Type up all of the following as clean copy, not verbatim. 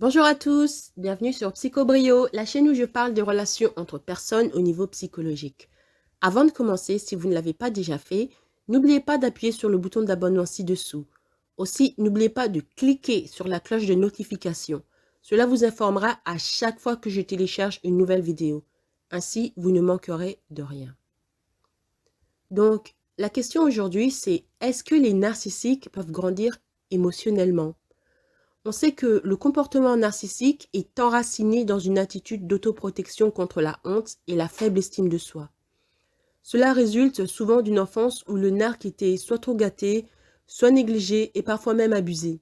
Bonjour à tous, bienvenue sur Psychobrio, la chaîne où je parle des relations entre personnes au niveau psychologique. Avant de commencer, si vous ne l'avez pas déjà fait, n'oubliez pas d'appuyer sur le bouton d'abonnement ci-dessous. Aussi, n'oubliez pas de cliquer sur la cloche de notification. Cela vous informera à chaque fois que je télécharge une nouvelle vidéo. Ainsi, vous ne manquerez de rien. Donc, la question aujourd'hui, c'est est-ce que les narcissiques peuvent grandir émotionnellement? On sait que le comportement narcissique est enraciné dans une attitude d'autoprotection contre la honte et la faible estime de soi. Cela résulte souvent d'une enfance où le narc était soit trop gâté, soit négligé et parfois même abusé.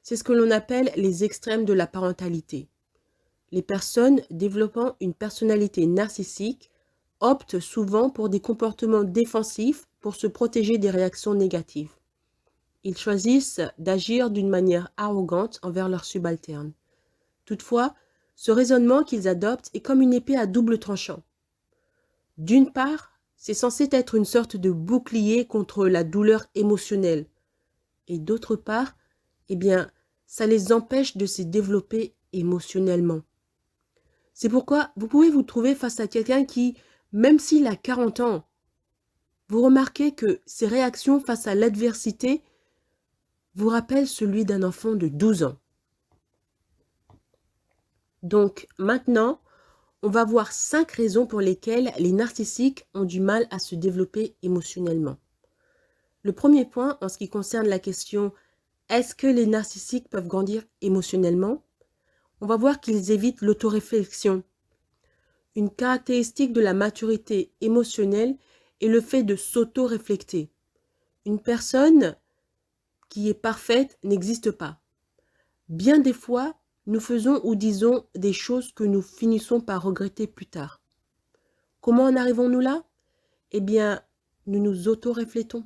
C'est ce que l'on appelle les extrêmes de la parentalité. Les personnes développant une personnalité narcissique optent souvent pour des comportements défensifs pour se protéger des réactions négatives. Ils choisissent d'agir d'une manière arrogante envers leurs subalternes. Toutefois, ce raisonnement qu'ils adoptent est comme une épée à double tranchant. D'une part, c'est censé être une sorte de bouclier contre la douleur émotionnelle. Et d'autre part, ça les empêche de se développer émotionnellement. C'est pourquoi vous pouvez vous trouver face à quelqu'un qui, même s'il a 40 ans, vous remarquez que ses réactions face à l'adversité vous rappellent celui d'un enfant de 12 ans. Donc maintenant, on va voir 5 raisons pour lesquelles les narcissiques ont du mal à se développer émotionnellement. Le premier point, en ce qui concerne la question « Est-ce que les narcissiques peuvent grandir émotionnellement ?» On va voir qu'ils évitent l'autoréflexion. Une caractéristique de la maturité émotionnelle est le fait de s'auto-réflecter. Une personne qui est parfaite n'existe pas. Bien des fois, nous faisons ou disons des choses que nous finissons par regretter plus tard. Comment en arrivons-nous là? Eh bien, nous nous auto-réflétons.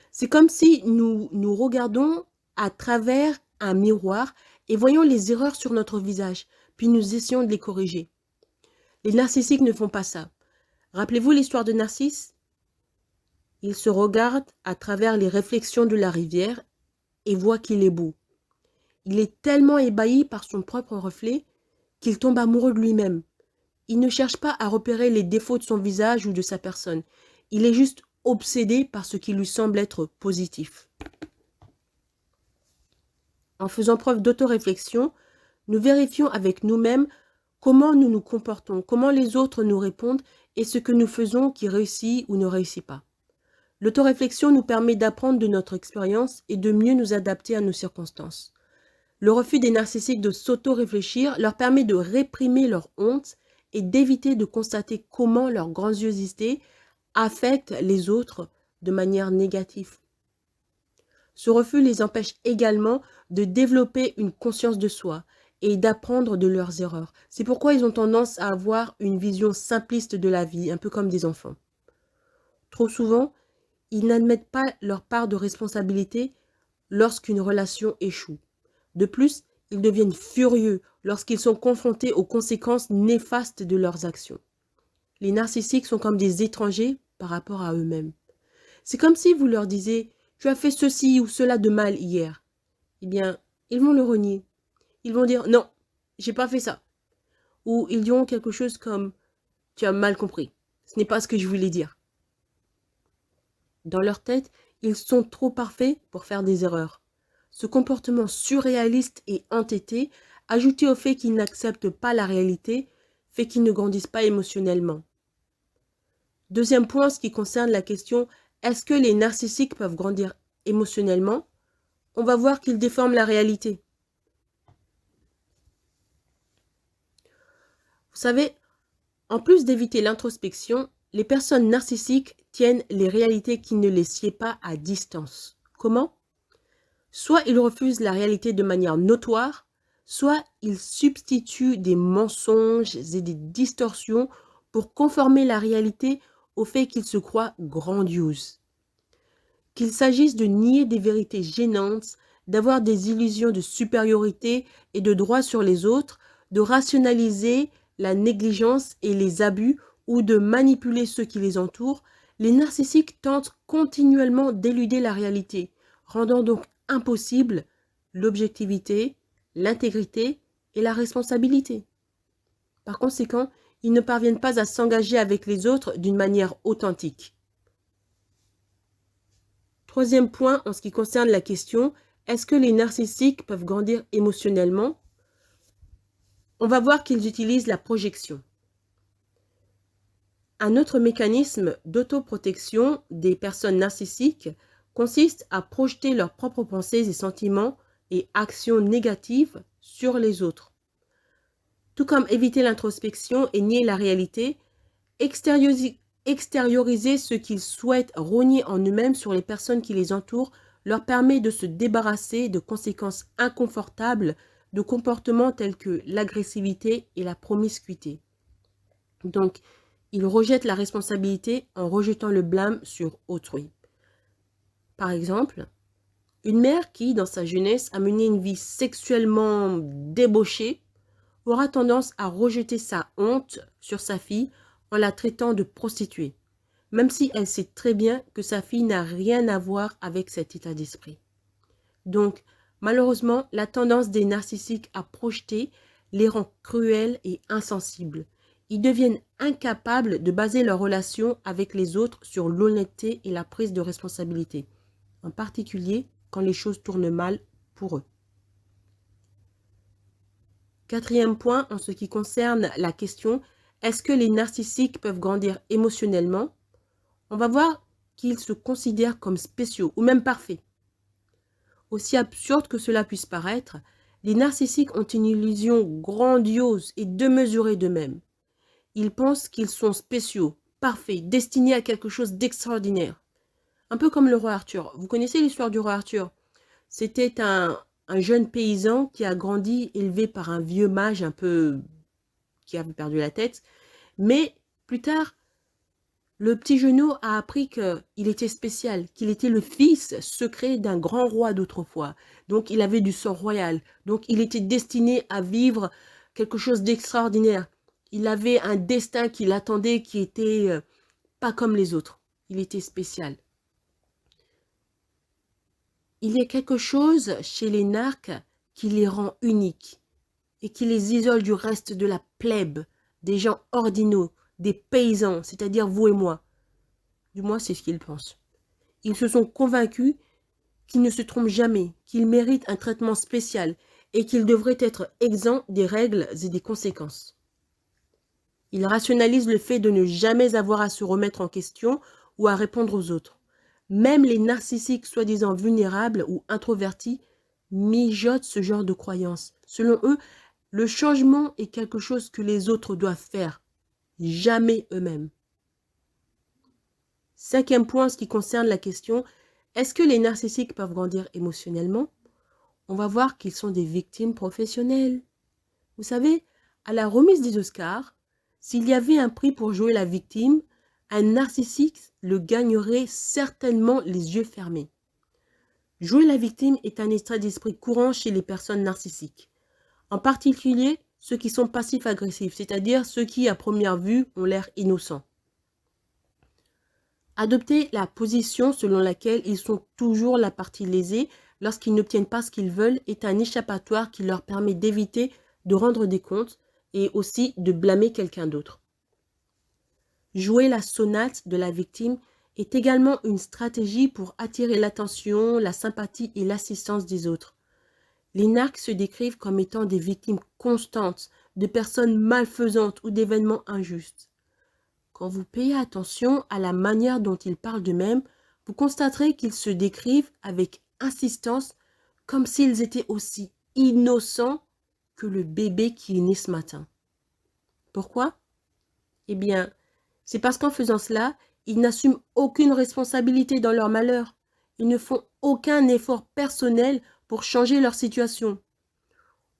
C'est comme si nous regardons à travers un miroir et voyons les erreurs sur notre visage, puis nous essayons de les corriger. Les narcissiques ne font pas ça. Rappelez-vous l'histoire de Narcisse? Il se regarde à travers les réflexions de la rivière et voit qu'il est beau. Il est tellement ébahi par son propre reflet qu'il tombe amoureux de lui-même. Il ne cherche pas à repérer les défauts de son visage ou de sa personne. Il est juste obsédé par ce qui lui semble être positif. En faisant preuve d'autoréflexion, nous vérifions avec nous-mêmes comment nous nous comportons, comment les autres nous répondent et ce que nous faisons qui réussit ou ne réussit pas. L'autoréflexion nous permet d'apprendre de notre expérience et de mieux nous adapter à nos circonstances. Le refus des narcissiques de s'auto-réfléchir leur permet de réprimer leur honte et d'éviter de constater comment leur grandiosité affecte les autres de manière négative. Ce refus les empêche également de développer une conscience de soi et d'apprendre de leurs erreurs. C'est pourquoi ils ont tendance à avoir une vision simpliste de la vie, un peu comme des enfants. Trop souvent, ils n'admettent pas leur part de responsabilité lorsqu'une relation échoue. De plus, ils deviennent furieux lorsqu'ils sont confrontés aux conséquences néfastes de leurs actions. Les narcissiques sont comme des étrangers par rapport à eux-mêmes. C'est comme si vous leur disiez « Tu as fait ceci ou cela de mal hier ». Eh bien, ils vont le renier. Ils vont dire « Non, j'ai pas fait ça ». Ou ils diront quelque chose comme « Tu as mal compris, ce n'est pas ce que je voulais dire ». Dans leur tête, ils sont trop parfaits pour faire des erreurs. Ce comportement surréaliste et entêté, ajouté au fait qu'ils n'acceptent pas la réalité, fait qu'ils ne grandissent pas émotionnellement. Deuxième point, en ce qui concerne la question « Est-ce que les narcissiques peuvent grandir émotionnellement ?» On va voir qu'ils déforment la réalité. Vous savez, en plus d'éviter l'introspection, les personnes narcissiques tiennent les réalités qui ne les sied pas à distance. Comment? Soit ils refusent la réalité de manière notoire, soit ils substituent des mensonges et des distorsions pour conformer la réalité au fait qu'ils se croient grandioses. Qu'il s'agisse de nier des vérités gênantes, d'avoir des illusions de supériorité et de droit sur les autres, de rationaliser la négligence et les abus ou de manipuler ceux qui les entourent, les narcissiques tentent continuellement d'éluder la réalité, rendant donc impossible l'objectivité, l'intégrité et la responsabilité. Par conséquent, ils ne parviennent pas à s'engager avec les autres d'une manière authentique. Troisième point en ce qui concerne la question, est-ce que les narcissiques peuvent grandir émotionnellement? On va voir qu'ils utilisent la projection. Un autre mécanisme d'autoprotection des personnes narcissiques consiste à projeter leurs propres pensées et sentiments et actions négatives sur les autres. Tout comme éviter l'introspection et nier la réalité, extérioriser ce qu'ils souhaitent rogner en eux-mêmes sur les personnes qui les entourent leur permet de se débarrasser de conséquences inconfortables de comportements tels que l'agressivité et la promiscuité. Donc, ils rejettent la responsabilité en rejetant le blâme sur autrui. Par exemple, une mère qui, dans sa jeunesse, a mené une vie sexuellement débauchée aura tendance à rejeter sa honte sur sa fille en la traitant de prostituée, même si elle sait très bien que sa fille n'a rien à voir avec cet état d'esprit. Donc, malheureusement, la tendance des narcissiques à projeter les rend cruels et insensibles. Ils deviennent incapables de baser leurs relations avec les autres sur l'honnêteté et la prise de responsabilité, en particulier quand les choses tournent mal pour eux. Quatrième point, en ce qui concerne la question « Est-ce que les narcissiques peuvent grandir émotionnellement ?» On va voir qu'ils se considèrent comme spéciaux ou même parfaits. Aussi absurde que cela puisse paraître, les narcissiques ont une illusion grandiose et démesurée d'eux-mêmes. Ils pensent qu'ils sont spéciaux, parfaits, destinés à quelque chose d'extraordinaire. Un peu comme le roi Arthur. Vous connaissez l'histoire du roi Arthur? C'était un jeune paysan qui a grandi élevé par un vieux mage un peu qui avait perdu la tête. Mais plus tard, le petit Jeannot a appris qu'il était spécial, qu'il était le fils secret d'un grand roi d'autrefois. Donc il avait du sang royal. Donc il était destiné à vivre quelque chose d'extraordinaire. Il avait un destin qui l'attendait qui était pas comme les autres. Il était spécial. Il y a quelque chose chez les narcs qui les rend uniques et qui les isole du reste de la plèbe, des gens ordinaux, des paysans, c'est-à-dire vous et moi. Du moins, c'est ce qu'ils pensent. Ils se sont convaincus qu'ils ne se trompent jamais, qu'ils méritent un traitement spécial et qu'ils devraient être exempts des règles et des conséquences. Ils rationalisent le fait de ne jamais avoir à se remettre en question ou à répondre aux autres. Même les narcissiques soi-disant vulnérables ou introvertis mijotent ce genre de croyances. Selon eux, le changement est quelque chose que les autres doivent faire, jamais eux-mêmes. Cinquième point en ce qui concerne la question, est-ce que les narcissiques peuvent grandir émotionnellement? On va voir qu'ils sont des victimes professionnelles. Vous savez, à la remise des Oscars, s'il y avait un prix pour jouer la victime, un narcissique le gagnerait certainement les yeux fermés. Jouer la victime est un état d'esprit courant chez les personnes narcissiques, en particulier ceux qui sont passifs-agressifs, c'est-à-dire ceux qui, à première vue, ont l'air innocents. Adopter la position selon laquelle ils sont toujours la partie lésée lorsqu'ils n'obtiennent pas ce qu'ils veulent est un échappatoire qui leur permet d'éviter de rendre des comptes et aussi de blâmer quelqu'un d'autre. Jouer la sonate de la victime est également une stratégie pour attirer l'attention, la sympathie et l'assistance des autres. Les narcs se décrivent comme étant des victimes constantes de personnes malfaisantes ou d'événements injustes. Quand vous payez attention à la manière dont ils parlent d'eux-mêmes, vous constaterez qu'ils se décrivent avec insistance comme s'ils étaient aussi innocents que le bébé qui est né ce matin. Pourquoi? Eh bien, c'est parce qu'en faisant cela, ils n'assument aucune responsabilité dans leur malheur. Ils ne font aucun effort personnel pour changer leur situation.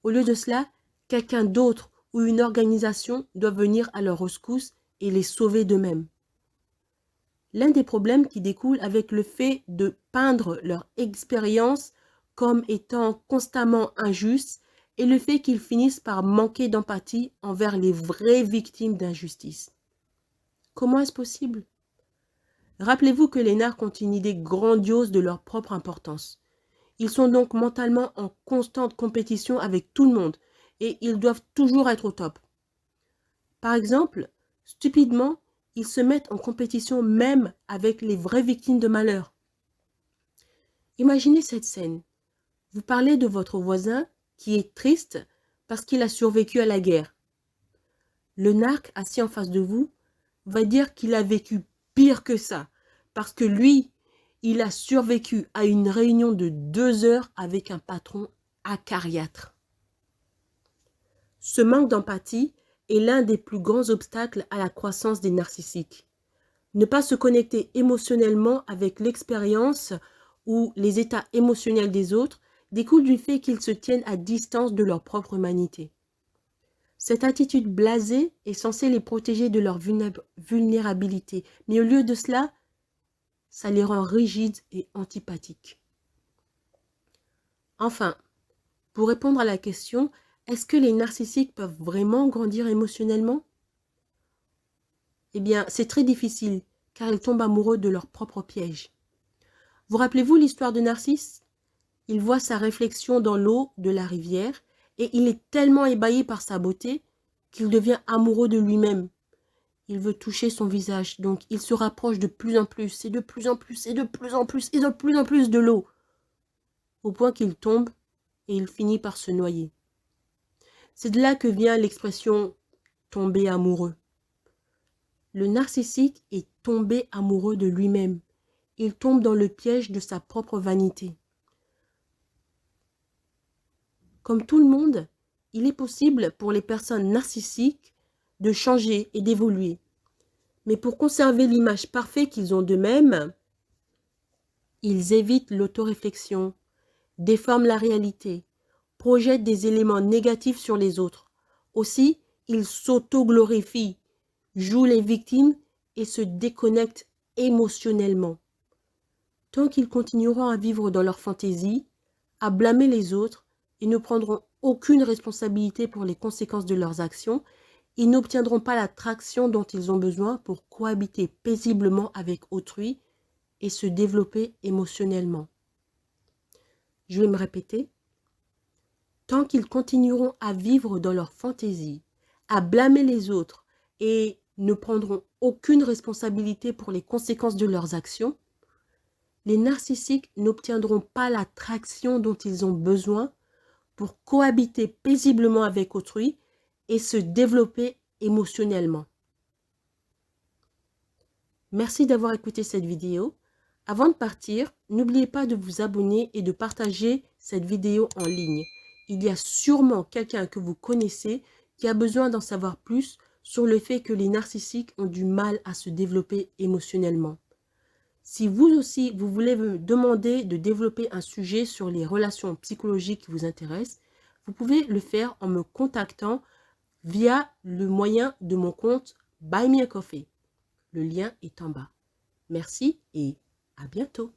Au lieu de cela, quelqu'un d'autre ou une organisation doit venir à leur rescousse et les sauver d'eux-mêmes. L'un des problèmes qui découle avec le fait de peindre leur expérience comme étant constamment injuste est le fait qu'ils finissent par manquer d'empathie envers les vraies victimes d'injustice. Comment est-ce possible? Rappelez-vous que les narcs ont une idée grandiose de leur propre importance. Ils sont donc mentalement en constante compétition avec tout le monde et ils doivent toujours être au top. Par exemple, stupidement, ils se mettent en compétition même avec les vraies victimes de malheur. Imaginez cette scène. Vous parlez de votre voisin qui est triste parce qu'il a survécu à la guerre. Le narc assis en face de vous va dire qu'il a vécu pire que ça parce que lui, il a survécu à une réunion de 2 heures avec un patron acariâtre. Ce manque d'empathie est l'un des plus grands obstacles à la croissance des narcissiques. Ne pas se connecter émotionnellement avec l'expérience ou les états émotionnels des autres découle du fait qu'ils se tiennent à distance de leur propre humanité. Cette attitude blasée est censée les protéger de leur vulnérabilité, mais au lieu de cela, ça les rend rigides et antipathiques. Enfin, pour répondre à la question, est-ce que les narcissiques peuvent vraiment grandir émotionnellement? Eh bien, c'est très difficile, car ils tombent amoureux de leur propre piège. Vous rappelez-vous l'histoire de Narcisse? Il voit sa réflexion dans l'eau de la rivière et il est tellement ébahi par sa beauté qu'il devient amoureux de lui-même. Il veut toucher son visage, donc il se rapproche de plus en plus et de plus en plus et de plus en plus et de plus en plus de l'eau, au point qu'il tombe et il finit par se noyer. C'est de là que vient l'expression « tomber amoureux ». Le narcissique est tombé amoureux de lui-même. Il tombe dans le piège de sa propre vanité. Comme tout le monde, il est possible pour les personnes narcissiques de changer et d'évoluer. Mais pour conserver l'image parfaite qu'ils ont d'eux-mêmes, ils évitent l'autoréflexion, déforment la réalité, projettent des éléments négatifs sur les autres. Aussi, ils s'auto-glorifient, jouent les victimes et se déconnectent émotionnellement. Tant qu'ils continueront à vivre dans leur fantaisie, à blâmer les autres et ne prendront aucune responsabilité pour les conséquences de leurs actions, ils n'obtiendront pas la traction dont ils ont besoin pour cohabiter paisiblement avec autrui et se développer émotionnellement. Je vais me répéter. Tant qu'ils continueront à vivre dans leur fantaisie, à blâmer les autres et ne prendront aucune responsabilité pour les conséquences de leurs actions, les narcissiques n'obtiendront pas la traction dont ils ont besoin pour cohabiter paisiblement avec autrui et se développer émotionnellement. Merci d'avoir écouté cette vidéo. Avant de partir, n'oubliez pas de vous abonner et de partager cette vidéo en ligne. Il y a sûrement quelqu'un que vous connaissez qui a besoin d'en savoir plus sur le fait que les narcissiques ont du mal à se développer émotionnellement. Si vous aussi, vous voulez me demander de développer un sujet sur les relations psychologiques qui vous intéressent, vous pouvez le faire en me contactant via le moyen de mon compte Buy Me a Coffee. Le lien est en bas. Merci et à bientôt.